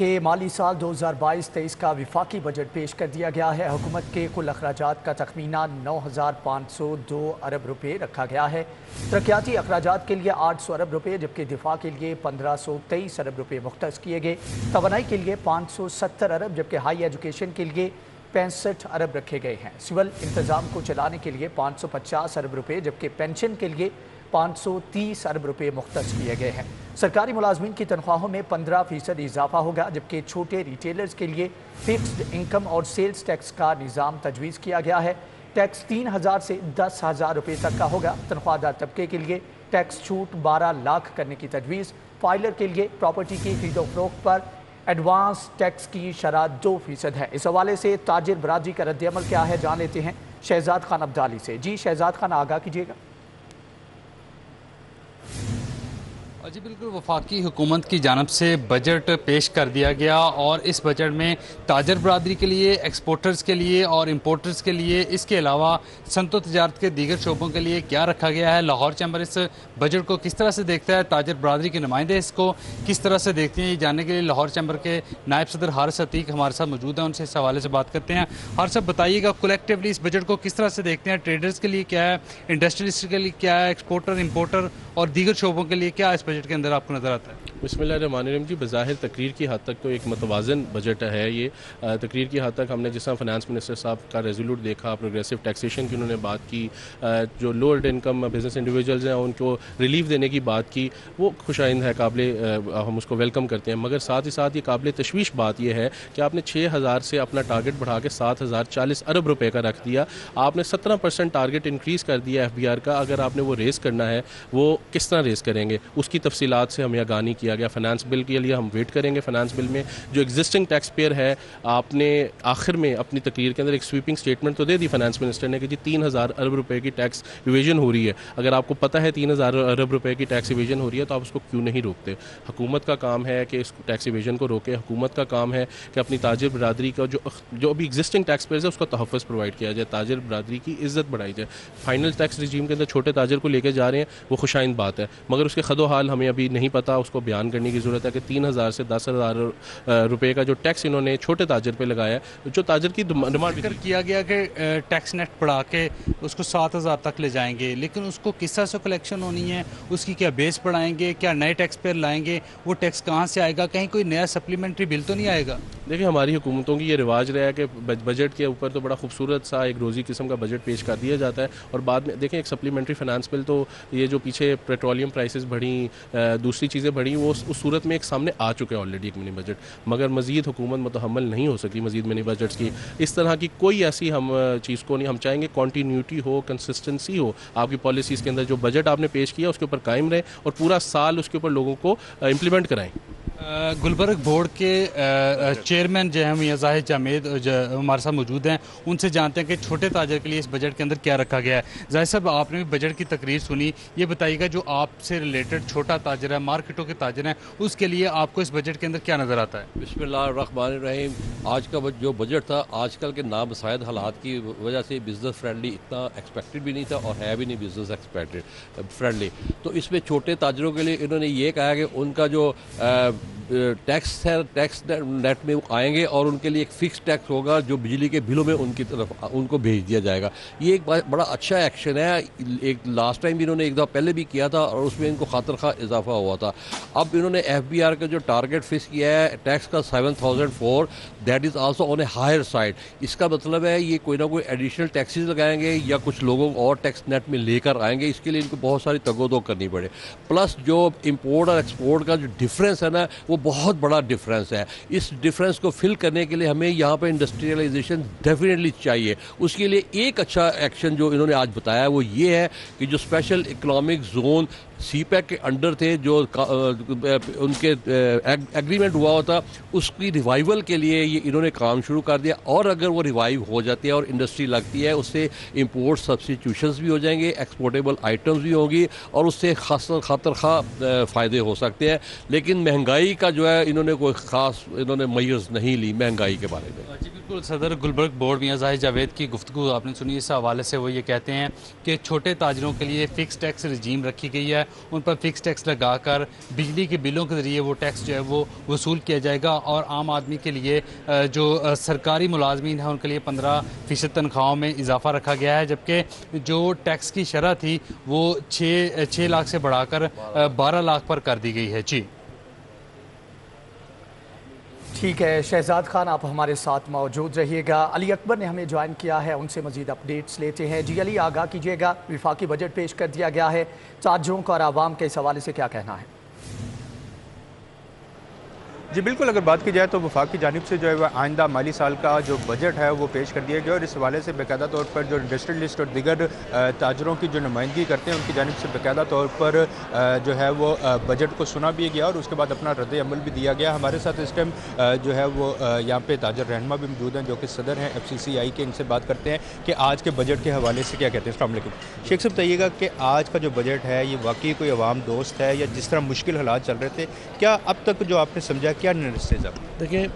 के माली साल 2022-23 का विफाकी बजट पेश कर दिया गया है। हुकूमत के कुल अखराजात का तखमीना 9,502 अरब रुपये रखा गया है। तरक्याती अखराजात के लिए 800 अरब रुपये जबकि दिफा के लिए 1523 अरब रुपये मुख्तस किए गए। तवानाई के लिए 570 अरब जबकि हाई एजुकेशन के लिए 65 अरब रखे गए हैं। सिविल इंतजाम को चलाने के लिए 550 अरब रुपये जबकि पेंशन के लिए 530 अरब रुपये मुख्तस किए गए हैं। सरकारी मुलाजमीन की तनख्वाहों में 15% इजाफा होगा जबकि छोटे रिटेलर्स के लिए फिक्स्ड इनकम और सेल्स टैक्स का निज़ाम तजवीज़ किया गया है। टैक्स 3,000 से 10,000 रुपये तक का होगा। तनख्वाहदार तबके के लिए टैक्स छूट 12 लाख करने की तजवीज़। फाइलर के लिए प्रॉपर्टी की खरीदो फरोख्त पर एडवांस टैक्स की शरह 2% है। इस हवाले से ताजिर बरादरी का रद्द-ए-अमल क्या है जान लेते हैं शहजाद खान अब्दाली से। जी शहजाद खान, आगाह कीजिएगा। जी बिल्कुल, वफाकी हुकूमत की जानब से बजट पेश कर दिया गया और इस बजट में ताजर बरादरी के लिए, एक्सपोर्टर्स के लिए और इम्पोर्टर्स के लिए, इसके अलावा सनत व तजारत के दीगर शोबों के लिए क्या रखा गया है। लाहौर चैम्बर इस बजट को किस तरह से देखता है, ताजर बरादरी के नुमाइंदे इसको किस तरह से देखते हैं, ये जानने के लिए लाहौर चैम्बर के नायब सदर हारिस अतीक हमारे साथ मौजूद हैं। उनसे इस हवाले से बात करते हैं। हारिस साहब, बताइएगा कलेक्टिवली इस बजट को किस तरह से देखते हैं। ट्रेडर्स के लिए क्या है, इंडस्ट्रियलिस्ट के लिए क्या है, एक्सपोर्टर, इम्पोर्टर और दीगर शोबों के लिए क्या इस बजट के अंदर आपको नजर आता है? बिस्मिल्लाहिर्रहमानिर्रहीम जी, बज़ाहिर तकरीर की हद तक तो एक मतवाज़न बजट है ये। तकरीर की हद तक हमने जिस तरह फाइनेंस मिनिस्टर साहब का रेजोल्यूट देखा, प्रोग्रेसिव टैक्सेशन की उन्होंने बात की, जो लोअर इनकम बिजनेस इंडिविजुअल्स हैं उनको रिलीफ देने की बात की, वो खुशाइंद है, हम उसको वेलकम करते हैं। मगर साथ ही साथ ये काबिल तशवीश बात यह है कि आपने 6,000 से अपना टारगेट बढ़ा के 7,040 अरब रुपये का रख दिया। आपने 17% टारगेट इंक्रीज़ कर दिया FBR का। अगर आपने वो रेस करना है, वो किस तरह रेस करेंगे, उसकी तफसीलात से हमें आगानी किया गया। फाइनेंस बिल के लिए हम वेट करेंगे। फाइनेंस बिल में जो एग्जिस्टिंग टैक्स पेयर है, आपने आखिर में अपनी तकरीर के अंदर एक स्वीपिंग स्टेटमेंट तो दे दी फाइनेंस मिनिस्टर ने कि जी 3,000 अरब रुपए की टैक्स इवेजन हो रही है। अगर आपको पता है 3,000 अरब रुपए की टैक्स इवेजन हो रही है तो आप उसको क्यों नहीं रोकते? हुकूमत का काम है कि इस टैक्स इवेजन को रोके। हुकूमत का काम है कि अपनी ताजिर बरादरी का जो अभी एग्जिस्टिंग टैक्स पेयर है उसका तहफ़्फ़ुज़ प्रोवाइड किया जाए, ताजिर बरादरी की इज्जत बढ़ाई जाए। फाइनल टैक्स रजीम के अंदर छोटे ताजिर को लेकर जा रहे हैं, वो खुशाइंद बात है, मगर उसके खदो हाल हमें अभी नहीं पता। उसको बयान करने की ज़रूरत है कि 3,000 से 10,000 रुपये का जो टैक्स इन्होंने छोटे ताजर पे लगाया है, जो ताजर की डिमांड किया गया कि टैक्स नेट बढ़ा के उसको 7,000 तक ले जाएंगे, लेकिन उसको किस तरह से कलेक्शन होनी है, उसकी क्या बेस बढ़ाएंगे, क्या नए टैक्स पेयर लाएंगे, वो टैक्स कहाँ से आएगा, कहीं कोई नया सप्लीमेंट्री बिल तो नहीं आएगा? देखिए, हमारी हुकूमतों की ये रिवाज रहा है कि बजट के ऊपर तो बड़ा खूबसूरत सा एक रोज़ी किस्म का बजट पेश कर दिया जाता है और बाद में देखें एक सप्लीमेंट्री फाइनेंस बिल, तो ये जो पीछे पेट्रोलियम प्राइसेस बढ़ी, दूसरी चीज़ें बढ़ी, वो उस सूरत में एक सामने आ चुके हैं ऑलरेडी एक मिनी बजट। मगर मज़ीद हुकूमत मुतहम्मल नहीं हो सकी मज़ीद मिनी बजट्स की। इस तरह की कोई ऐसी हम चीज़ को नहीं, हम चाहेंगे कॉन्टीन्यूटी हो, कंसिस्टेंसी हो आपकी पॉलिसीज़ के अंदर। जो बजट आपने पेश किया उसके ऊपर कायम रहे और पूरा साल उसके ऊपर लोगों को इम्प्लीमेंट कराएं। गुलबर्ग बोर्ड के चेयरमैन जो हैं मियां जाहिद जामेद हमारे साथ मौजूद हैं। उनसे जानते हैं कि छोटे ताजर के लिए इस बजट के अंदर क्या रखा गया है। जाहिद साहब, आपने भी बजट की तकरीर सुनी, ये बताइएगा जो आपसे रिलेटेड छोटा ताजर है, मार्केटों के ताजर हैं, उसके लिए आपको इस बजट के अंदर क्या नज़र आता है? बिस्मिल्लाहिर्रहमानिर्रहीम। आज का जो बजट था, आजकल के नामसायद हालात की वजह से बिज़नेस फ्रेंडली इतना एक्सपेक्टेड भी नहीं था और है भी नहीं बिज़नेस एक्सपेक्टेड फ्रेंडली। तो इसमें छोटे ताजरों के लिए इन्होंने ये कहा कि उनका जो टैक्स है, टैक्स नेट में आएंगे और उनके लिए एक फ़िक्स टैक्स होगा जो बिजली के बिलों में उनकी तरफ उनको भेज दिया जाएगा। ये एक बड़ा अच्छा एक्शन है। एक लास्ट टाइम भी इन्होंने एक दफ़ा पहले भी किया था और उसमें इनको खातर खा इजाफा हुआ था। अब इन्होंने FBR का जो टारगेट फिक्स किया है टैक्स का 7,004, that is also on a higher side. इसका मतलब है ये कोई ना कोई एडिशनल टैक्सेस लगाएंगे या कुछ लोगों को और टैक्स नेट में लेकर आएंगे। इसके लिए इनको बहुत सारी तगोदो करनी पड़े। प्लस जो इम्पोर्ट और एक्सपोर्ट का जो डिफरेंस है ना, वो बहुत बड़ा डिफरेंस है। इस डिफरेंस को फिल करने के लिए हमें यहाँ पर इंडस्ट्रियलाइजेशन डेफिनेटली चाहिए। उसके लिए एक अच्छा एक्शन जो इन्होंने आज बताया वो ये है कि जो स्पेशल इकोनॉमिक जोन CPEC के अंडर थे, जो उनके एग्रीमेंट हुआ होता, उसकी रिवाइवल के लिए ये इन्होंने काम शुरू कर दिया। और अगर वो रिवाइव हो जाती है और इंडस्ट्री लगती है, उससे इंपोर्ट सब्स्टिट्यूशंस भी हो जाएंगे, एक्सपोर्टेबल आइटम्स भी होंगी और उससे खातर खा फ़ायदे हो सकते हैं। लेकिन महंगाई का जो है इन्होंने कोई ख़ास मैयर्स नहीं ली महंगाई के बारे में। जी बिल्कुल, बिल्कुल, सदर गुलबर्ग बोर्ड मियां ज़ाहिर जावेद की गुफ्तगू आपने सुनी। इस हवाले से वो ये कहते हैं कि छोटे ताजरों के लिए फ़िक्स टैक्स रजीम रखी गई है, उन पर फ़िक्स टैक्स लगाकर बिजली के बिलों के ज़रिए वो टैक्स जो है वो वसूल किया जाएगा। और आम आदमी के लिए जो सरकारी मुलाजमीन हैं उनके लिए 15% तनख्वाहों में इजाफा रखा गया है, जबकि जो टैक्स की शरह थी वो 6 लाख से बढ़ाकर 12 लाख पर कर दी गई है। जी ठीक है शहजाद खान, आप हमारे साथ मौजूद रहिएगा। अली अकबर ने हमें ज्वाइन किया है, उनसे मजीद अपडेट्स लेते हैं। जी अली, आगाह कीजिएगा, विफाकी बजट पेश कर दिया गया है, ताजरों का और आवाम के इस हवाले से क्या कहना है? जी बिल्कुल, अगर बात की जाए तो वफाक की जानिब से जो है वह आइंदा माली साल का जो बजट है वो पेश कर दिया गया और इस हवाले से बाकायदा तौर पर जो इंडस्ट्रियलिस्ट और दिगर ताजरों की जो नुमाइंदगी करते हैं उनकी जानिब से बाकायदा तौर पर जो है वो बजट को सुना भी गया और उसके बाद अपना रद्द अमल भी दिया गया। हमारे साथ इस टाइम जो है वो यहाँ पे ताजर रहनुमा भी मौजूद हैं जो कि सदर हैं FCCI के। इनसे बात करते हैं कि आज के बजट के हवाले से क्या कहते हैं। अस्सलाम वालेकुम शेख साहब, बताइएगा कि आज का जो बजट है ये वाकई कोई अवाम दोस्त है या जिस तरह मुश्किल हालात चल रहे थे, क्या अब तक जो आपने समझा क्या नतीजा? देखिए,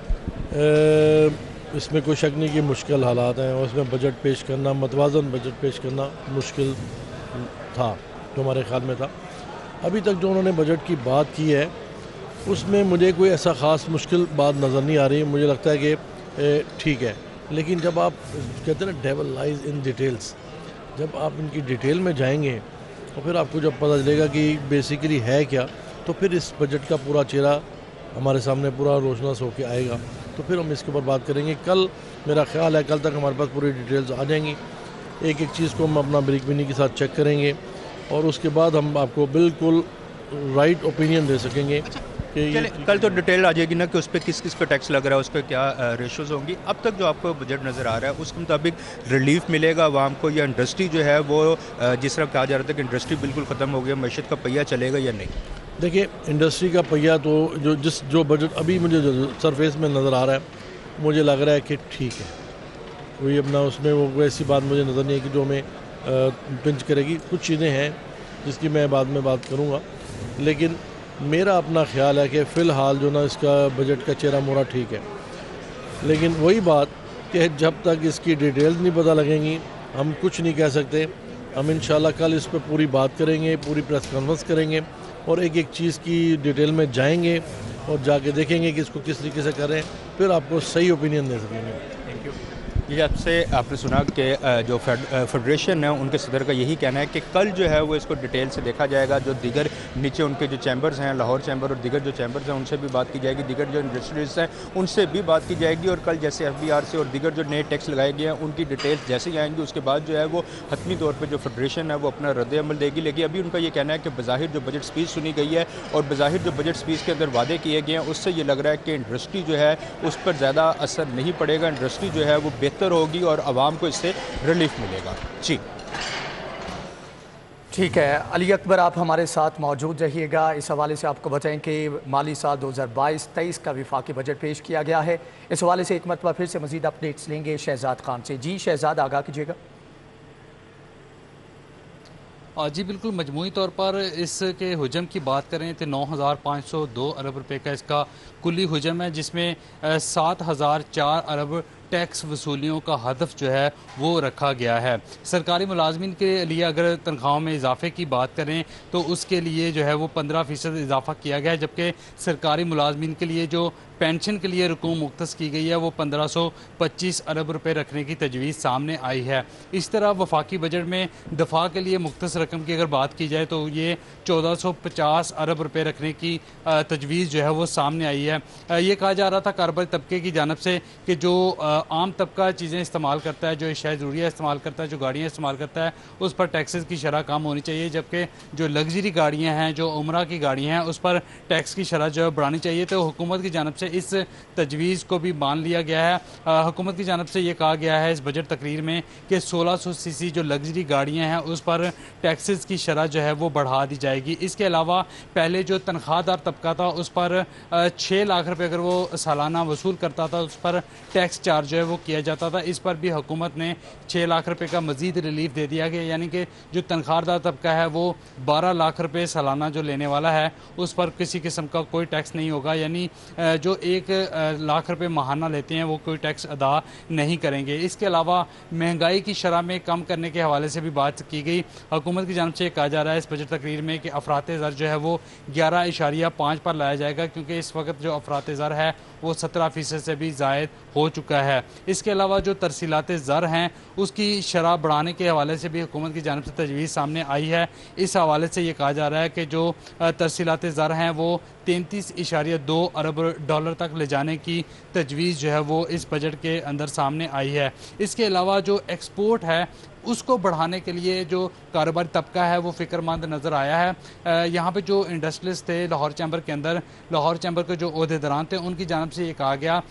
इसमें कोई शक नहीं कि मुश्किल हालात हैं और इसमें बजट पेश करना, मतवाज़न बजट पेश करना मुश्किल था जो हमारे ख्याल में था। अभी तक जो उन्होंने बजट की बात की है उसमें मुझे कोई ऐसा ख़ास मुश्किल बात नज़र नहीं आ रही। मुझे लगता है कि ठीक है, लेकिन जब आप कहते हैं ना डेविल लाइज इन डिटेल्स, जब आप इनकी डिटेल में जाएंगे तो फिर आपको जब पता चलेगा कि बेसिकली है क्या, तो फिर इस बजट का पूरा चेहरा हमारे सामने पूरा रोशनास होकर आएगा, तो फिर हम इसके ऊपर बात करेंगे। कल मेरा ख्याल है कल तक हमारे पास पूरी डिटेल्स आ जाएंगी, एक एक चीज़ को हम अपना बारीक-बीनी के साथ चेक करेंगे और उसके बाद हम आपको बिल्कुल राइट ओपिनियन दे सकेंगे कि कल तो डिटेल आ जाएगी ना कि उस पर किस किस पे टैक्स लग रहा है, उस पर क्या रेशोज़ होंगी। अब तक जो आपको बजट नज़र आ रहा है उसके मुताबिक रिलीफ मिलेगा आवाम को या इंडस्ट्री जो है वो जिस तरह कहा जा रहा था कि इंडस्ट्री बिल्कुल ख़त्म हो गया, मैशत का पहिया चलेगा या नहीं? देखिए, इंडस्ट्री का पहिया तो जो बजट अभी मुझे जो सरफेस में नज़र आ रहा है, मुझे लग रहा है कि ठीक है, कोई अपना उसमें वो ऐसी बात मुझे नज़र नहीं है कि जो हमें पिंच करेगी। कुछ चीज़ें हैं जिसकी मैं बाद में बात करूँगा, लेकिन मेरा अपना ख्याल है कि फ़िलहाल जो ना इसका बजट का चेहरा मोहरा ठीक है। लेकिन वही बात कि जब तक इसकी डिटेल्स नहीं पता लगेंगी हम कुछ नहीं कह सकते। हम इंशाल्लाह कल इस पर पूरी बात करेंगे, पूरी प्रेस कॉन्फ्रेंस करेंगे और एक एक चीज़ की डिटेल में जाएंगे और जाके देखेंगे कि इसको किस तरीके से करें, फिर आपको सही ओपिनियन दे सकेंगे। Thank you. ये आपसे आपने सुना कि जो फेडरेशन है उनके सदर का यही कहना है कि कल जो है वो इसको डिटेल से देखा जाएगा। जो दिगर नीचे उनके जो चैम्बर्स हैं, लाहौर चैम्बर और दिगर जो चैम्बर्स हैं उनसे भी बात की जाएगी, दिगर जो इंडस्ट्रीज हैं उनसे भी बात की जाएगी और कल जैसे FBR से और दिगर जो नए टैक्स लगाए गए हैं उनकी डिटेल्स जैसे ही आएंगी उसके बाद जो है वो हतमी तौर पर जो फेडरेशन है वो अपना रद्द अमल देगी। लेकिन अभी उनका ये कहना है कि बज़ाहिर जो बजट स्पीच सुनी गई है और बज़ाहिर जो बजट स्पीच के अंदर वादे किए गए हैं उससे ये लग रहा है कि इंडस्ट्री जो है उस पर ज़्यादा असर नहीं पड़ेगा, इंडस्ट्री जो है वो बेहतर होगी और आवाम को इससे रिलीफ मिलेगा। जी ठीक है अली अकबर, आप हमारे साथ मौजूद रहिएगा। इस हवाले से आपको बताएं कि माली साल 2022-23 का विफाकी बजट पेश किया गया है। इस हवाले से एक मरतबा फिर से मजीद अपडेट्स लेंगे शहजाद खान से। जी शहजाद, आगाह कीजिएगा। जी बिल्कुल, मजमूई तौर पर इसके हुजम की बात करें तो 9,502 अरब रुपए का इसका कुल्ली हुजम है, जिसमें 7,004 अरब टैक्स वसूलियों का हदफ जो है वो रखा गया है। सरकारी मुलाजमीन के लिए अगर तनख्वाहों में इजाफे की बात करें तो उसके लिए जो है वो 15% इजाफा किया गया है, जबकि सरकारी मुलाजमीन के लिए जो पेंशन के लिए रकूम मुख्तस की गई है वो 1525 अरब रुपए रखने की तजवीज़ सामने आई है। इस तरह वफाकी बजट में दफा के लिए मुख्तस रकम की अगर बात की जाए तो ये 1450 अरब रुपए रखने की तजवीज़ जो है वो सामने आई है। ये कहा जा रहा था कारोबारी तबके की जानब से कि जो आम तबका चीज़ें इस्तेमाल करता है, जो अशिया ज़रूरिया इस्तेमाल करता है, जो गाड़ियाँ इस्तेमाल करता है, उस पर टैक्सेस की शरह कम होनी चाहिए, जबकि जो लग्जरी गाड़ियाँ हैं, जो उम्रा की गाड़ियाँ हैं, उस पर टैक्स की शरह जो है बढ़ानी चाहिए। तो हुकूमत की जानब से इस तजवीज़ को भी मान लिया गया है। हुकूमत की जानब से ये कहा गया है इस बजट तकरीर में कि 1600 सीसी जो लग्जरी गाड़ियाँ हैं उस पर टैक्सेस की शरह जो है वो बढ़ा दी जाएगी। इसके अलावा पहले जो तनख्वाहदार तबका था उस पर 6 लाख रुपये अगर वो सालाना वसूल करता था उस पर टैक्स चार्ज जो है वो किया जाता था, इस पर भी हुकूमत ने 6 लाख रुपए का मजीद रिलीफ दे दिया गया, यानी कि जो तनख्वाहदार तबका है वो 12 लाख रुपए सालाना जो लेने वाला है उस पर किसी किस्म का कोई टैक्स नहीं होगा, यानी जो 1 लाख रुपए माहाना लेते हैं वो कोई टैक्स अदा नहीं करेंगे। इसके अलावा महंगाई की शरह में कम करने के हवाले से भी बात की गई। हुकूमत की जानिब से कहा जा रहा है इस बजट तकरीर में कि अफरात ज़र जो है वो 11.5 पर लाया जाएगा, क्योंकि इस वक्त जो अफरात ज़र है वो 17% से भी ज़ायद हो चुका है। इसके अलावा जो तरसीलात ज़र हैं उसकी शरह बढ़ाने के हवाले से भी हुकूमत की जानिब से तजवीज़ सामने आई है। इस हवाले से ये कहा जा रहा है कि जो तरसीलात ज़र हैं वो 33.2 अरब डॉलर तक ले जाने की तजवीज़ जो है वो इस बजट के अंदर सामने आई है। इसके अलावा जो एक्सपोर्ट है उसको बढ़ाने के लिए जो कारोबारी तबका है वो फ़िक्रमंद नज़र आया है। यहाँ पे जो इंडस्ट्रियलिस्ट थे लाहौर चैम्बर के अंदर, लाहौर चैम्बर के जो ओहदेदारान थे उनकी जानिब से ये कहा गया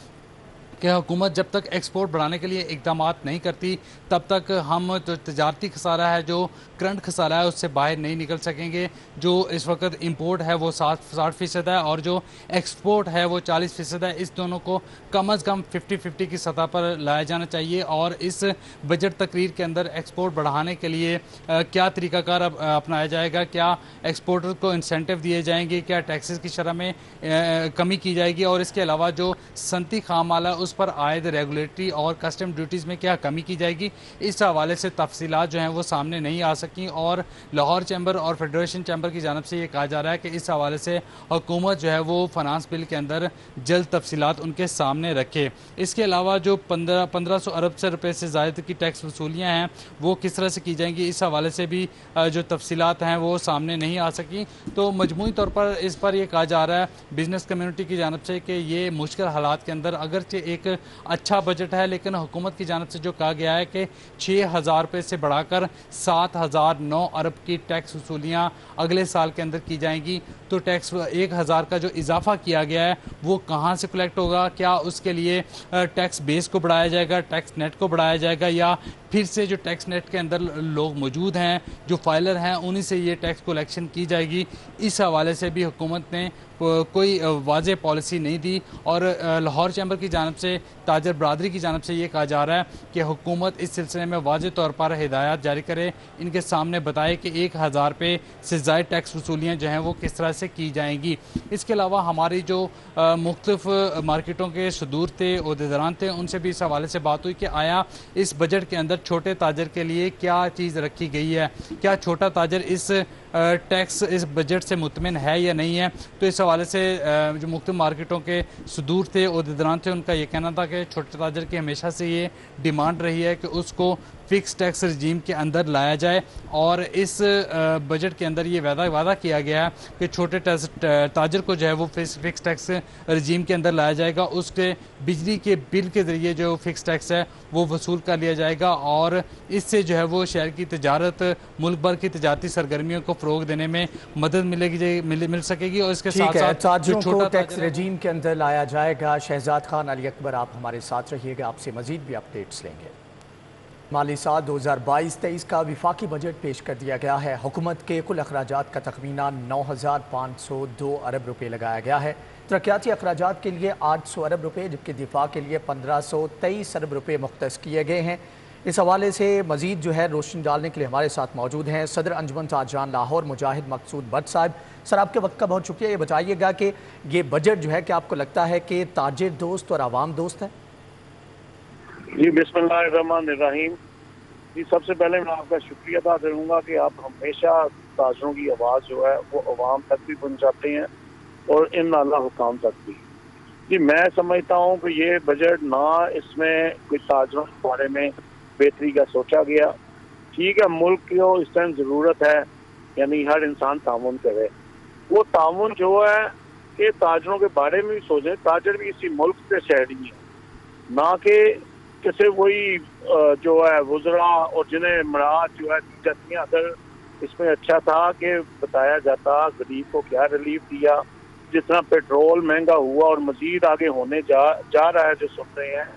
कि हुकूमत जब तक एक्सपोर्ट बढ़ाने के लिए इकदाम नहीं करती तब तक हम जो तजारती खसारा है, जो करंट खसारा है, उससे बाहर नहीं निकल सकेंगे। जो इस वक्त इंपोर्ट है वो 60% है और जो एक्सपोर्ट है वो 40% है। इस दोनों को कम अज़ कम 50-50 की सतह पर लाया जाना चाहिए। और इस बजट तकरीर के अंदर एक्सपोर्ट बढ़ाने के लिए क्या तरीक़ाकार अपनाया जाएगा, क्या एक्सपोर्टर को इंसेंटिव दिए जाएंगे, क्या टैक्सेस की शरह में कमी की जाएगी, और इसके अलावा जो सनती खाम माल है उस पर आयद रेगुलेटरी और कस्टम ड्यूटीज़ में क्या कमी की जाएगी, इस हवाले से तफसीलात जो हैं वो सामने नहीं आ सकी। और लाहौर चैम्बर और फेडरेशन चैम्बर की जानिब से ये कहा जा रहा है कि इस हवाले से हुकूमत जो है वो फाइनेंस बिल के अंदर जल्द तफसीलात उनके सामने रखे। इसके अलावा जो 1500 अरब से रुपये से ज़ायद की टैक्स वसूलियाँ हैं वो किस तरह से की जाएंगी, इस हवाले से भी जो तफसीलात हैं वो सामने नहीं आ सकी। तो मजमूई तौर पर इस पर यह कहा जा रहा है बिज़नेस कम्यूनिटी की जानिब से कि ये मुश्किल हालात के अंदर अगरचे एक अच्छा बजट है, लेकिन हुकूमत की जानिब से जो कहा गया है कि 6,000 रुपये से बढ़ाकर 7,009 अरब की टैक्स वसूलियाँ अगले साल के अंदर की जाएंगी। तो टैक्स 1,000 का जो इजाफा किया गया है वो कहाँ से कलेक्ट होगा, क्या उसके लिए टैक्स बेस को बढ़ाया जाएगा, टैक्स नेट को बढ़ाया जाएगा, या फिर से जो टैक्स नेट के अंदर लोग मौजूद हैं, जो फाइलर हैं, उन्हीं से ये टैक्स कलेक्शन की जाएगी। इस हवाले से भी हुकूमत ने कोई वाज़ेह पॉलिसी नहीं दी। और लाहौर चैम्बर की जानिब से, ताजर बरादरी की जानिब से ये कहा जा रहा है कि हुकूमत इस सिलसिले में वाज़ेह तौर पर हिदायत जारी करे, इनके सामने बताए कि 1,000 रुपये से ज़ायद टैक्स वसूलियाँ जो हैं वो किस तरह से की जाएंगी। इसके अलावा हमारी जो मुख्तलिफ मार्केटों के सदूर थे, ओहदेदारान थे, उनसे भी इस हवाले से बात हुई कि आया इस बजट के अंदर छोटे ताजर के लिए क्या चीज़ रखी गई है, क्या छोटा ताजर इस टैक्स इस बजट से मुतमिन है या नहीं है। तो इस हवाले से जो मुख्तलिफ मार्केटों के सदूर थे, ओहदेदारान थे, उनका ये कहना था कि छोटे ताजर की हमेशा से ये डिमांड रही है कि उसको फ़िक्स टैक्स रजीम के अंदर लाया जाए। और इस बजट के अंदर ये वादा किया गया है कि छोटे ताजर को जो है वो फ़िक्स टैक्स रजीम के अंदर लाया जाएगा, उसके बिजली के बिल के ज़रिए जो फ़िक्स टैक्स है वो वसूल कर लिया जाएगा। और इससे जो है वो शहर की तजारत, मुल्क भर की तजारती सरगर्मियों को फ़रोग देने में मदद मिल सकेगी। और इसके साथ साथ जो छोटा टैक्स रजीम के अंदर लाया जाएगा। शहजाद खान, अली अकबर, आप हमारे साथ रहिएगा, आपसे मजीद भी अपडेट्स लेंगे। माली साल 2022-23 का विफाकी बजट पेश कर दिया गया है। हुकूमत के कुल अखराजात का तखमीना 9,502 अरब रुपये लगाया गया है। तरक्याती अखराजात के लिए 800 अरब रुपये, जबकि दिफा के लिए 1,523 अरब रुपये मुख्तस किए गए हैं। इस हवाले से मजीद जो है रोशनी डालने के लिए हमारे साथ मौजूद हैं सदर अंजुमन ताजरान लाहौर मुजाहिद मकसूद भट्ट साहब। सर, आपके वक्त का बहुत शुक्रिया। ये बताइएगा कि ये बजट जो है कि आपको लगता है कि ताजिर दोस्त और आवाम दोस्त है? जी, बिस्मिल्लाहिर्रहमानिर्रहीम। जी, सबसे पहले मैं आपका शुक्रिया अदा करूँगा कि आप हमेशा ताजरों की आवाज़ जो है वो अवाम तक भी पहुँचाते हैं और इन आला हुकाम तक भी। जी, मैं समझता हूँ कि ये बजट ना इसमें कोई ताजरों के बारे में बेहतरी का सोचा गया। ठीक है, मुल्क को इस टाइम ज़रूरत है, यानी हर इंसान तामुन करे। वो तामुन जो है कि ताजरों के बारे में भी सोचें। ताजर भी इसी मुल्क के शहरी हैं, ना कि किसी वही जो है वज़रा और जिन्हें मराद जो है दी जाती हैं। अगर इसमें अच्छा था कि बताया जाता गरीब को क्या रिलीफ दिया। जिस तरह पेट्रोल महंगा हुआ और मजीद आगे होने जा रहा है, जो सुन रहे हैं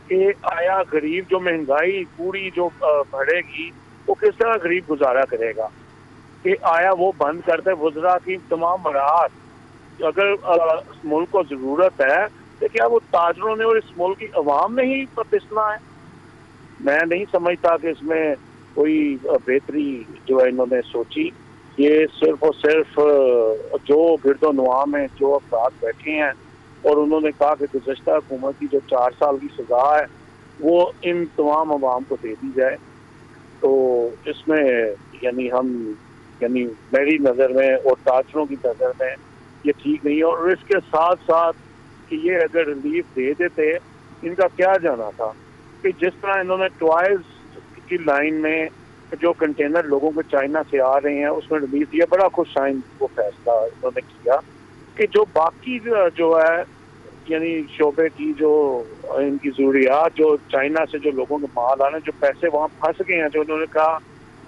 कि आया गरीब जो महंगाई पूरी जो बढ़ेगी वो किस तरह गरीब गुजारा करेगा, कि आया वो बंद करते वज़रा की तमाम मराहत। अगर मुल्क को ज़रूरत है तो क्या वो ताजरों ने और इस मुल्क की अवाम ने ही पिसना है? मैं नहीं समझता कि इसमें कोई बेहतरी जो है इन्होंने सोची। ये सिर्फ और सिर्फ जो गिरदोनुमा में जो अफराद बैठे हैं और उन्होंने कहा कि गुज़श्ता हुकूमत की जो 4 साल की सजा है वो इन तमाम अवाम को दे दी जाए, तो इसमें यानी मेरी नज़र में और ताजरों की नज़र में ये ठीक नहीं है। और इसके साथ साथ कि ये अगर रिलीफ दे देते, इनका क्या जाना था कि जिस तरह इन्होंने टॉयज की लाइन में जो कंटेनर लोगों को चाइना से आ रहे हैं उसमें रिलीफ दिया, बड़ा खुश आइन वो फैसला इन्होंने किया कि जो बाकी जो है यानी शोबे की जो इनकी ज़रूरियात जो चाइना से जो लोगों के माल आने जो पैसे वहाँ फंस गए हैं, जो उन्होंने कहा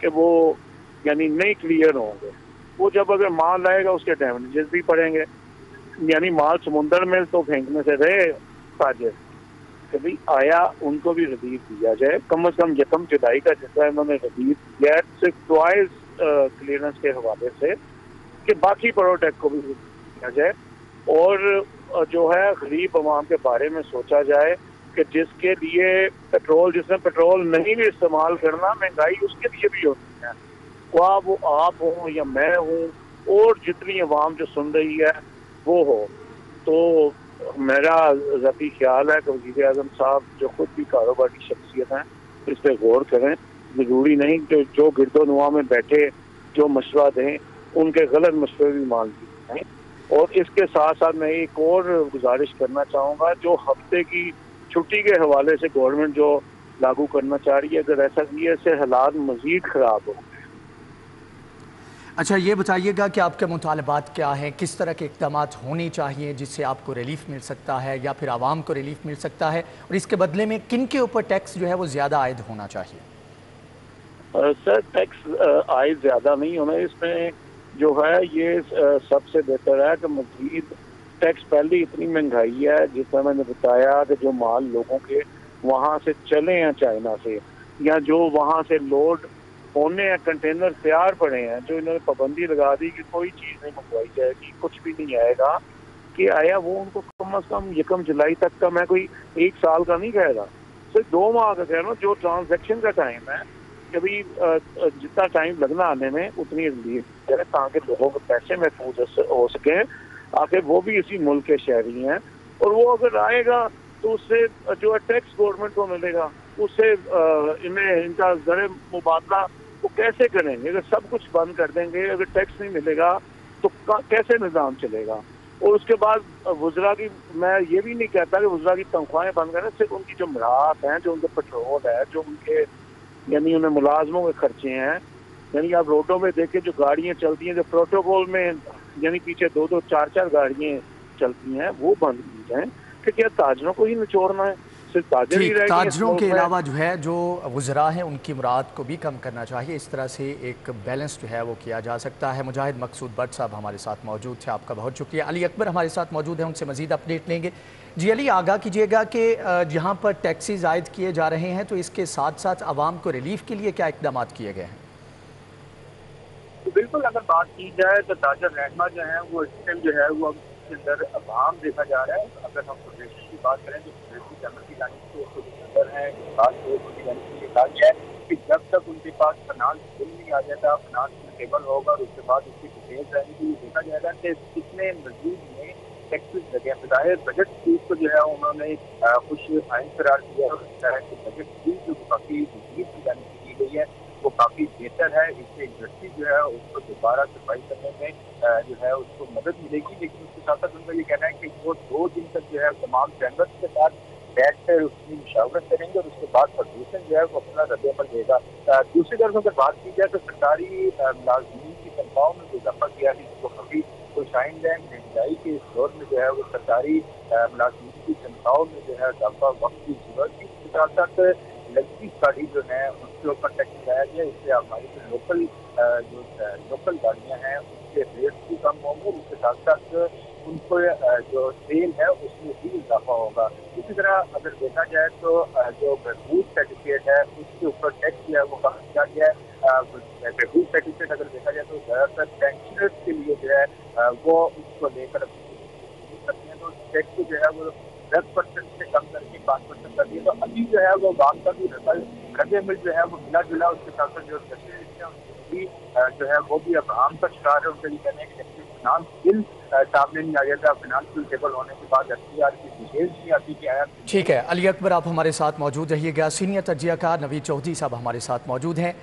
कि वो यानी नहीं क्लियर होंगे, वो जब अगर माल आएगा उसके डैमेजेस भी पड़ेंगे। यानी माल समुंदर में तो फेंकने से रहे ताजिर, कभी आया उनको भी रिलीफ दिया जाए, कम से कम 1 जुलाई का जितना इन्होंने रिलीफ दिया है सिर्फ टॉयज क्लियरेंस के हवाले से, कि बाकी प्रोडक्ट को भी दिया जाए और जो है गरीब अवाम के बारे में सोचा जाए कि जिसके लिए पेट्रोल, जिसने पेट्रोल नहीं भी इस्तेमाल करना, महंगाई उसके लिए भी होती है, क्या वो आप हो या मैं हूँ और जितनी अवाम जो सुन रही है वो हो। तो मेरा ज़ाती ख्याल है कि वज़ीर आज़म साहब जो खुद भी कारोबारी शख्सियत हैं इस पर गौर करें। ज़रूरी नहीं कि जो गिरदोनुमा में बैठे जो मशवरा दें उनके गलत मशवरे भी मान लिए जाएँ। और इसके साथ साथ मैं एक और गुजारिश करना चाहूँगा, जो हफ्ते की छुट्टी के हवाले से गवर्नमेंट जो लागू करना चाह रही है, अगर ऐसा किए इससे हालात मज़ीद ख़राब हो। अच्छा, ये बताइएगा कि आपके मुतालबात क्या हैं, किस तरह के इक़दाम होने चाहिए जिससे आपको रिलीफ मिल सकता है या फिर आवाम को रिलीफ मिल सकता है, और इसके बदले में किन के ऊपर टैक्स जो है वो ज़्यादा आयद होना चाहिए? सर, टैक्स आयद ज़्यादा नहीं होना, इसमें जो है ये सबसे बेहतर है कि मज़ीद टैक्स, पहले इतनी महंगाई है जिसमें मैंने बताया कि जो माल लोगों के वहाँ से चले हैं चाइना से, या जो वहाँ से लोड होने हैं, कंटेनर तैयार पड़े हैं, जो इन्होंने पाबंदी लगा दी कि कोई चीज़ नहीं मंगवाई जाएगी, कुछ भी नहीं आएगा, कि आया वो उनको कम से कम 1 जुलाई तक का, मैं कोई 1 साल का नहीं कह रहा, सिर्फ 2 माह का कह रहा हूँ, जो ट्रांजैक्शन का टाइम है, कभी जितना टाइम लगना आने में उतनी रिलीफ है ताकि लोगों के पैसे महफूज हो सकें, आखिर वो भी इसी मुल्क के शहरी हैं। और वो अगर आएगा तो उससे जो है टैक्स गवर्नमेंट को मिलेगा, उससे इन्हें इनका ज़र मुबादला वो कैसे करेंगे? अगर सब कुछ बंद कर देंगे, अगर टैक्स नहीं मिलेगा तो कैसे निज़ाम चलेगा? और उसके बाद वज़रा की, मैं ये भी नहीं कहता कि वज़रा की तनख्वाहें बंद करें, सिर्फ उनकी जो मराहत हैं, जो उनके पेट्रोल है, जो उनके यानी उन्हें मुलाजमों के खर्चे हैं, यानी आप रोडों में देखें जो गाड़ियाँ चलती हैं, जो प्रोटोकॉल में यानी पीछे 2-2, 4-4 गाड़ियाँ चलती हैं, वो बंद की जाएँ। कि क्या ताजरों को ही निचोड़ना है? सिर्फ ताजर ही रहेंगे? ताजरों के अलावा जो है जो वज़रा हैं उनकी मुराद को भी कम करना चाहिए, इस तरह से एक बैलेंस जो है वो किया जा सकता है। मुजाहिद मकसूद भट्ट साहब हमारे साथ मौजूद थे, आपका बहुत शुक्रिया। अली अकबर हमारे साथ मौजूद हैं, उनसे मज़ीद अपडेट लेंगे। जी अली, आगाह कीजिएगा कि जहाँ पर टैक्सेस आयद किए जा रहे हैं तो इसके साथ साथ आवाम को रिलीफ के लिए क्या इक़दाम किए गए हैं? तो बिल्कुल, अगर बात की जाए तो ताजर रहनमा जो है वो इस टाइम जो है वो के अंदर आवाम देखा जा रहा है। अगर हम फेडरेशन की बात करें तो फेडरेशन जनरल की जानिब से जो अंदर है, बात की जानिब से ये कहा गया है कि जब तक उनके पास फाइनेंस बिल नहीं आ जाता, फाइनेंस टेबल होगा और उसके बाद उसकी डिटेल्स रहेंगी, देखा जाएगा कि कितने मजदूर में टैक्सेस लगे हैं। ज़ाहिर बजट चीज को जो है उन्होंने कुछ आइन करार दिया और बजट चीज जो काफ़ी मजबूत की जानी की गई है वो काफ़ी बेहतर है। इससे इंडस्ट्री जो है उसको दोबारा सफाई करने में जो है उसको मदद मिलेगी। लेकिन उसके साथ साथ उनका ये कहना है कि वो 2 दिन तक जो है तमाम चैम्बर्स के साथ बैठ कर उसकी मुशावरत करेंगे और उसके बाद प्रदूषण जो है वो अपना रद्द-ए-अमल देगा। दूसरी तरफ अगर बात की जाए तो सरकारी मुलाजमीन की तनख्वाहों में जो इजाफा किया है इसको काफ़ी खुशाइंद है। महंगाई के इस दौर में जो है वो सरकारी मुलाजमीन की तनख्वाहों में जो है इजाफा वक्त की जरूरत थी। इसके साथ साथ लग्जरी गाड़ी जो है उसके ऊपर टैक्स लगाया गया, इससे हमारी जो लोकल गाड़ियाँ हैं उसके रेट भी कम होंगे। इसके साथ साथ उनको जो सेल है उसमें भी इजाफा होगा। इसी तरह अगर देखा जाए तो जो बहबूद सर्टिफिकेट है उसके ऊपर टैक्स जो है वो कम किया गया है। बहबूद सर्टिफिकेट अगर देखा जाए तो ज़्यादातर पेंशनर्स के लिए जो है वो उसको लेकर करते हैं, तो टैक्स जो है वो 10% से कम करके 5% कर दिया। तो अभी जो है वो वाम का भी रद्द में जो है वो मिला जुला, उसके साथ साथ जो भी जो है वो भी अब आम का शिकार है। उनके लिए कहने हैं कि फिनांस बिल सामने नहीं आ गया था, फिनांशियल टेबल होने के बाद एफटीआर की डिटेल्स नहीं आती कि आया। ठीक है, अली अकबर आप हमारे साथ मौजूद रहिएगा। सीनियर तजियाकार नवीद चौधरी साहब हमारे साथ मौजूद हैं।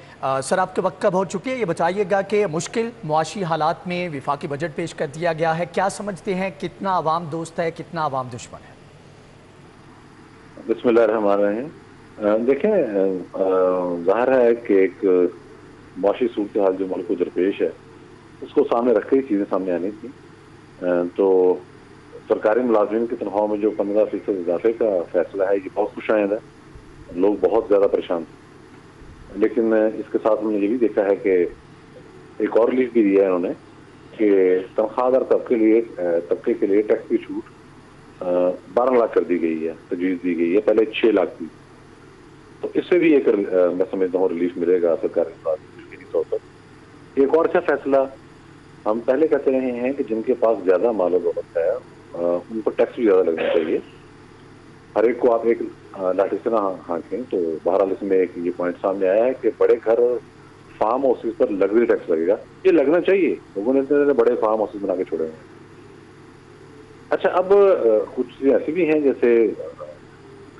सर, आपके वक्त कब हो चुकी है, ये बताइएगा कि मुश्किल मुआशी हालात में विफाकी बजट पेश कर दिया गया है, क्या समझते हैं कितना आवाम दोस्त है, कितना आवाम दुश्मन है? बिस्मिल्लाहिर्रहमानिर्रहीम। देखें, जाहिर है कि एक मुआशी सूरत हाल जो मुल्क को दरपेश है उसको सामने रख के ही चीज़ें सामने आनी थी। तो सरकारी मुलाजमीन की तनख्वाह में जो 15% इजाफे का फैसला है ये बहुत खुशाइंद है, लोग बहुत ज़्यादा परेशान थे। लेकिन इसके साथ हमने ये भी देखा है कि एक और रिलीफ भी दिया है इन्होंने कि तनख्वाहदार तबके के लिए टैक्स की छूट 12 लाख कर दी गई है, तजवीज़ दी गई है, पहले 6 लाख थी। तो इससे भी एक मैं समझता हूँ रिलीफ मिलेगा सरकारी मुलाजमीन के तौर पर। एक और अच्छा फैसला हम पहले कहते रहे हैं कि जिनके पास ज्यादा माल दौलत है उनको टैक्स भी ज्यादा लगना चाहिए। हर एक को आप एक लाठी से ना हाँकें। तो बहरहाल इसमें एक ये पॉइंट सामने आया है कि बड़े घर फार्म हाउसेज पर लग्जरी टैक्स लगेगा, ये लगना चाहिए। लोगों ने इतने बड़े फार्म हाउसेज बना के छोड़े हुए हैं। अच्छा, अब कुछ चीजें ऐसी भी हैं जैसे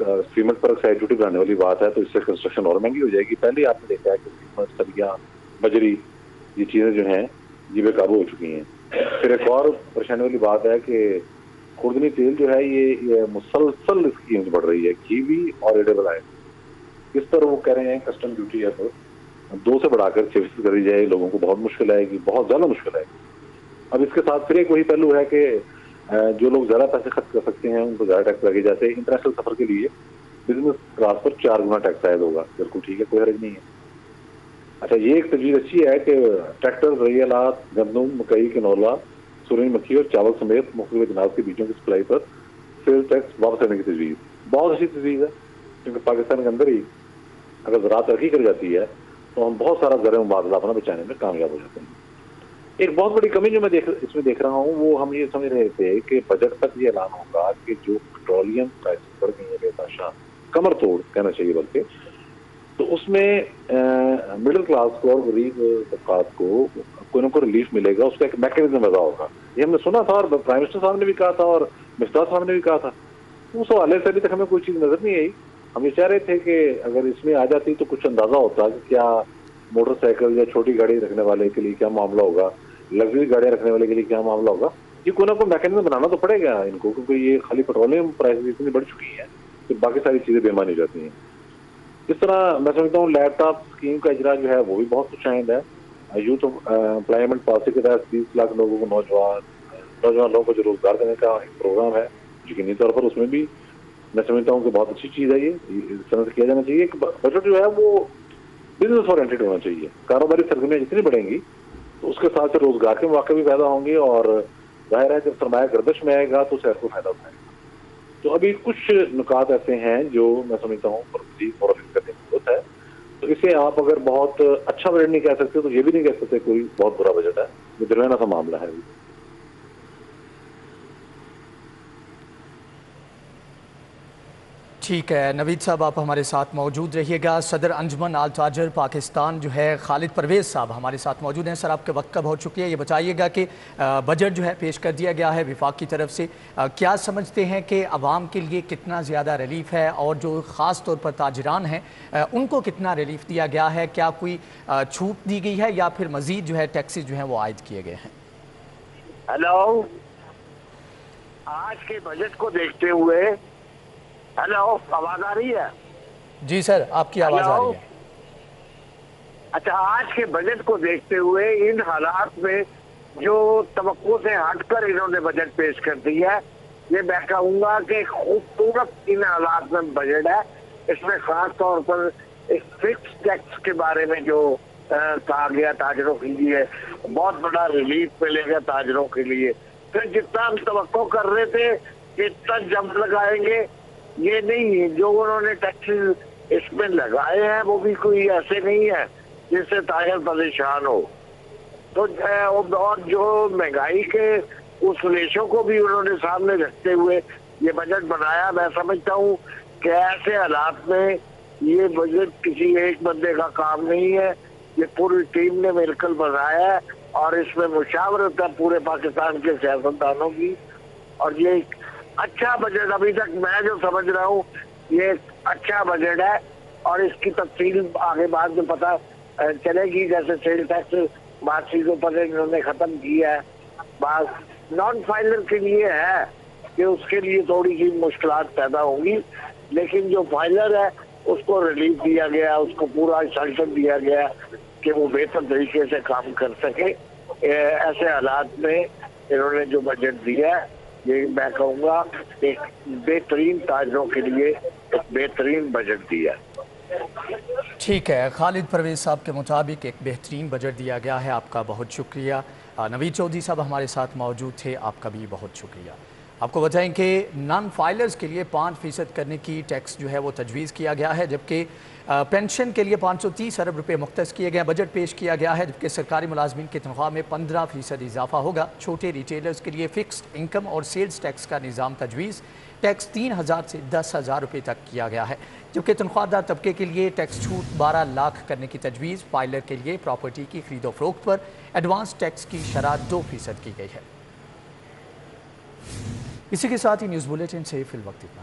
सीमेंट पर एक्साइज ड्यूटी बढ़ाने वाली बात है, तो इससे कंस्ट्रक्शन और महंगी हो जाएगी। पहले आपने देखा है कि सीमेंट, सरिया, बजरी, ये चीजें जो हैं ये बेकाबू हो चुकी हैं। फिर एक और परेशानी वाली बात है कि खुर्दनी तेल जो है ये मुसलसल इसकी कीमत बढ़ रही है। घी भी और एडिबल ऑयल, इस पर वो कह रहे हैं कस्टम ड्यूटी है तो 2 से बढ़ाकर 6% करी जाए। लोगों को बहुत मुश्किल आएगी, बहुत ज्यादा मुश्किल आएगी। अब इसके साथ फिर एक वही पहलू है कि जो लोग ज्यादा पैसे खर्च कर सकते हैं उनको ज्यादा टैक्स लगे। जैसे इंटरनेशनल सफर के लिए बिजनेस क्लास पर 4 गुना टैक्स आयद होगा। बिल्कुल ठीक है, कोई हर्ज नहीं है। अच्छा, ये एक तजवीज़ अच्छी है कि ट्रैक्टर, रैयलात, गंदम, मकई, कनौला, सूरजमुखी और चावल समेत मुख्तलिफ अनाज के बीजों की सप्लाई पर सेल्स टैक्स वापस करने की तजवीज़ बहुत अच्छी तजवीज़ है। क्योंकि पाकिस्तान के अंदर ही अगर ज़राअत तरक्की कर जाती है तो हम बहुत सारा ज़र मुबादला अपना बचाने में कामयाब हो जाते हैं। एक बहुत बड़ी कमी जो मैं इसमें देख रहा हूँ वो हम ये समझ रहे थे कि बजट तक ये ऐलान होगा कि जो पेट्रोलियम प्राइस बढ़ गई है बेतहाशा, कमर तोड़ कहना चाहिए बल्कि, तो उसमें मिडिल क्लास को और गरीब तबकात को कोई ना कोई रिलीफ मिलेगा। उसका एक मैकेनिज्म पैदा होगा। ये हमने सुना था और प्राइम मिनिस्टर साहब ने भी कहा था और मिफ्ताह साहब ने भी कहा था। उस हवाले से अभी तक हमें कोई चीज़ नजर नहीं आई। हम ये चाह रहे थे कि अगर इसमें आ जाती तो कुछ अंदाजा होता कि क्या मोटरसाइकिल या छोटी गाड़ी रखने वाले के लिए क्या मामला होगा, लग्जरी गाड़ियाँ रखने वाले के लिए क्या मामला होगा। ये कोई ना कोई मैकेनिज्म बनाना तो पड़ेगा इनको, क्योंकि ये खाली पेट्रोलियम प्राइस इतनी बढ़ चुकी है कि बाकी सारी चीज़ें बेमानी हो जाती हैं। इस तरह मैं समझता हूँ लैपटॉप स्कीम का इजरा जो है वो भी बहुत खुशाइंद है। यूथ एम्प्लॉयमेंट पॉलिसी के तहत 30 लाख लोगों को नौजवान लोगों को जो रोजगार देने का एक प्रोग्राम है यकीनी तौर पर, उसमें भी मैं समझता हूँ कि बहुत अच्छी चीज़ है। ये इस तरह से किया जाना चाहिए। एक बजट जो है वो बिजनेस ओरिएंटेड होना चाहिए। कारोबारी सरगर्मियाँ जितनी बढ़ेंगी तो उसके साथ से रोजगार के मौके भी पैदा होंगे और जाहिर है जब सरमाया गर्दश में आएगा तो शहर को फायदा उठाएगा। तो अभी कुछ नुकात ऐसे हैं जो मैं समझता हूँ करने की जरूरत है। तो इसे आप अगर बहुत अच्छा बजट नहीं कह सकते तो ये भी नहीं कह सकते कोई बहुत बुरा बजट है। ये दरमियाना सा मामला है। ठीक है, नवीद साहब आप हमारे साथ मौजूद रहिएगा। सदर अंजुमन आल ताजर पाकिस्तान जो है खालिद परवेज़ साहब हमारे साथ मौजूद हैं। सर, आपके वक्त कब हो चुकी है, ये बताइएगा कि बजट जो है पेश कर दिया गया है विफाक की तरफ से, क्या समझते हैं कि आवाम के लिए कितना ज़्यादा रिलीफ है और जो ख़ास तौर पर ताजरान हैं उनको कितना रिलीफ दिया गया है? क्या कोई छूट दी गई है या फिर मज़ीद जो है टैक्सेस जो हैं वो आयद किए गए हैं? हेलो, आज के बजट को देखते हुए, हेलो, आवाज आ रही है? जी सर, आपकी आवाज आ रही है। अच्छा, आज के बजट को देखते हुए इन हालात में जो तवक्को से हटकर इन्होंने बजट पेश कर दिया है, ये मैं कहूँगा कि खूबसूरत इन हालात में बजट है। इसमें खास तौर पर एक फिक्स टैक्स के बारे में जो कहा गया ताजरों के लिए, बहुत बड़ा रिलीफ मिलेगा ताजरों के लिए। फिर जितना हम तवक्को कर रहे थे इतना जंप लगाएंगे, ये नहीं है। जो उन्होंने टैक्सेस इसमें लगाए हैं वो भी कोई ऐसे नहीं है जिससे ताजर परेशान हो। तो और जो महंगाई के उस रेशो को भी उन्होंने सामने रखते हुए ये बजट बनाया। मैं समझता हूँ कि ऐसे हालात में ये बजट किसी एक बंदे का काम नहीं है, ये पूरी टीम ने मिलकर बनाया है और इसमें मुशावरत है पूरे पाकिस्तान के सियासतदानों की। और ये एक अच्छा बजट, अभी तक मैं जो समझ रहा हूँ ये अच्छा बजट है और इसकी तफसील आगे बाद में पता चलेगी। जैसे सेल टैक्स बात चीजों पर इन्होंने खत्म किया है, बात नॉन फाइलर के लिए है कि उसके लिए थोड़ी सी मुश्किलात पैदा होंगी, लेकिन जो फाइलर है उसको रिलीफ दिया गया, उसको पूरा इंस्ट्रक्शन दिया गया कि वो बेहतर तरीके से काम कर सके। ऐसे हालात में इन्होंने जो बजट दिया है ये मैं कहूँगा एक बेहतरीन ताजरों के लिए एक बेहतरीन बजट दिया है। ठीक है, खालिद परवेज साहब के मुताबिक एक बेहतरीन बजट दिया गया है। आपका बहुत शुक्रिया। नवीद चौधरी साहब हमारे साथ मौजूद थे, आपका भी बहुत शुक्रिया। आपको बताएं कि नॉन फाइलर्स के लिए 5% करने की टैक्स जो है वो तजवीज़ किया गया है, जबकि पेंशन के लिए 530 अरब रुपए मुख्तस किए गए। बजट पेश किया गया है, जबकि सरकारी मुलाजमीन की तनख्वाह में 15% इजाफा होगा। छोटे रिटेलर्स के लिए फ़िक्स्ड इनकम और सेल्स टैक्स का निज़ाम तजवीज़, टैक्स 3000 से 10,000 रुपये तक किया गया है, जबकि तनख्वाहदार तबके के लिए टैक्स छूट 12 लाख करने की तजवीज़। फाइलर के लिए प्रॉपर्टी की खरीदो फरोख्त पर एडवांस टैक्स की शरह 2% की गई है। इसी के साथ ही न्यूज़ बुलेटिन से फिल वक्त इतना।